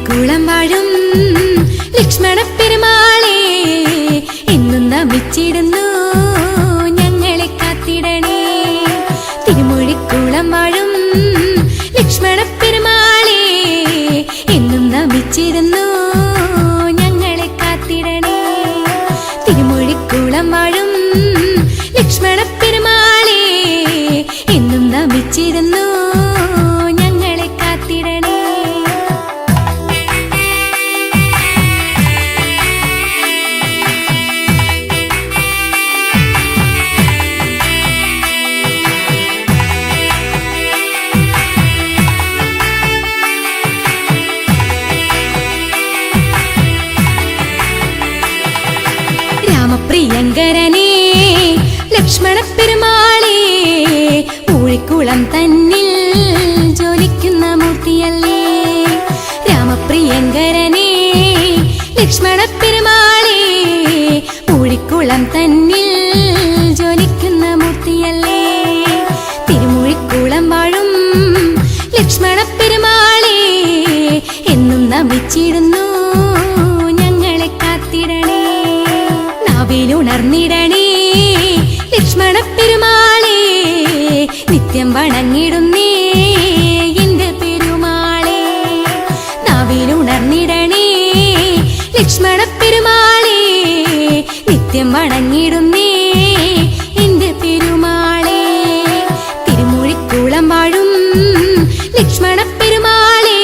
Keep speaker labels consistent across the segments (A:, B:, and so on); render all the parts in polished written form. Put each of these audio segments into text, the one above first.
A: തിരുമുഴിക്കുളം വാഴും ലക്ഷ്മണപ്പെരുമാളെ എന്നും നമിച്ചിടുന്നു ഞങ്ങളെ കാത്തിടണേ. തിരുമുഴിക്കുളം വാഴും ലക്ഷ്മണപ്പെരുമാളെ എന്നും നമിച്ചിടുന്നു ഞങ്ങളെ കാത്തിടണേ. തിരുമുഴിക്കുളം വാഴും ലക്ഷ്മണപ്പെരുമാളെ എന്നും നമിച്ചിടുന്നു ഞങ്ങളെ കാത്തിടണേ. രാമപ്രിയങ്കരനെ ലക്ഷ്മണപ്പെരുമാളെ പൂഴിക്കുളം തന്നിൽ ജ്വലിക്കുന്ന മൂർത്തിയല്ലേ. രാമപ്രിയങ്കരനെ ലക്ഷ്മണപ്പെരുമാളെ പൂഴിക്കുളം തന്നിൽ ജ്വലിക്കുന്ന മൂർത്തിയല്ലേ. തിരുമുഴിക്കുളം വാഴും ലക്ഷ്മണപ്പെരുമാളെ എന്നും നമിച്ചിടുന്നു ഞങ്ങളെ കാത്തിടണേ. നാവിലുണർന്നിടണേ ലക്ഷ്മണപ്പെരുമാളെ നിത്യം വണങ്ങിടുന്നേ എന്റെ പെരുമാളെ. നാവിലുണർന്നിടണേ ലക്ഷ്മണപ്പെരുമാളെ നിത്യം വണങ്ങിടുന്നേ എന്റെ പെരുമാളെ. തിരുമുഴിക്കുളം വാഴും ലക്ഷ്മണപ്പെരുമാളെ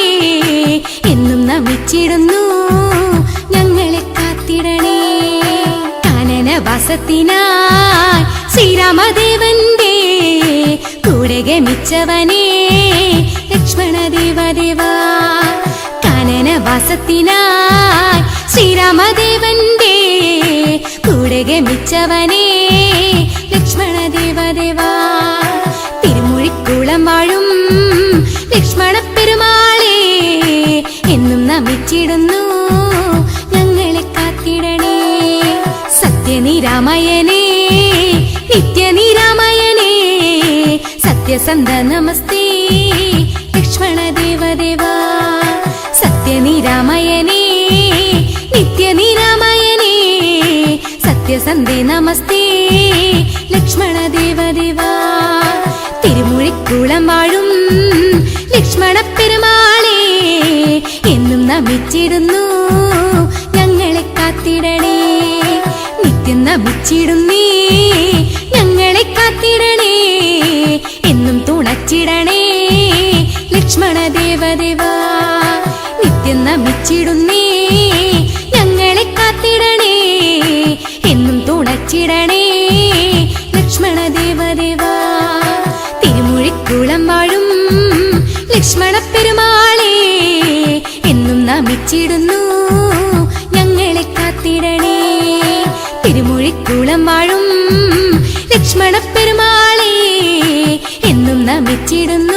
A: എന്നും നമിച്ചിടുന്നു ഞങ്ങളെ കാത്തിടണേ. കാനനവാസത്തിനായി ശ്രീരാമദേവന്റെ കൂടെ ഗമിച്ചവനേ ലക്ഷ്മണദേവദേവാ. കാനനവാസത്തിനായി ശ്രീരാമദേവന്റെ കൂടെ ഗമിച്ചവനേ ലക്ഷ്മണദേവദേവാ. തിരുമുഴിക്കുളം വാഴും ലക്ഷ്മണപ്പെരുമാളെ എന്നും നമിച്ചിടുന്നു ഞങ്ങളെ കാത്തിടണേ. സത്യനിരാമയനേ നിത്യനിരാമയനേ സത്യസന്ധ നമസ്തേ ലക്ഷ്മണദേവദേവാ. സത്യനിരാമയനേ നിത്യനിരാമയനേ സത്യസന്ധേ നമസ്തേ ലക്ഷ്മണദേവദേവാ. തിരുമുഴിക്കുളം വാഴും ലക്ഷ്മണപ്പെരുമാളെ എന്നും നമിച്ചിടുന്നു ഞങ്ങളെ കാത്തിടണേ. നിത്യം നമിച്ചിടുന്നേ ഞങ്ങളെ കാത്തിടണേ. എന്നും തുണച്ചിടണേ ലക്ഷ്മണദേവദേവാ. നിത്യം നമിച്ചിടുന്നേ ഞങ്ങളെ കാത്തിടണേ. എന്നും തുണച്ചിടണേ ലക്ഷ്മണദേവദേവാ. തിരുമുഴിക്കുളം വാഴും ലക്ഷ്മണപ്പെരുമാളെ എന്നും നമിച്ചിടുന്നു ഞങ്ങളെ കാത്തിടണേ. തിരുമുഴിക്കുളം വാഴും ലക്ഷ്മണപ്പെരുമാളെ എന്നും നമിച്ചിടുന്നു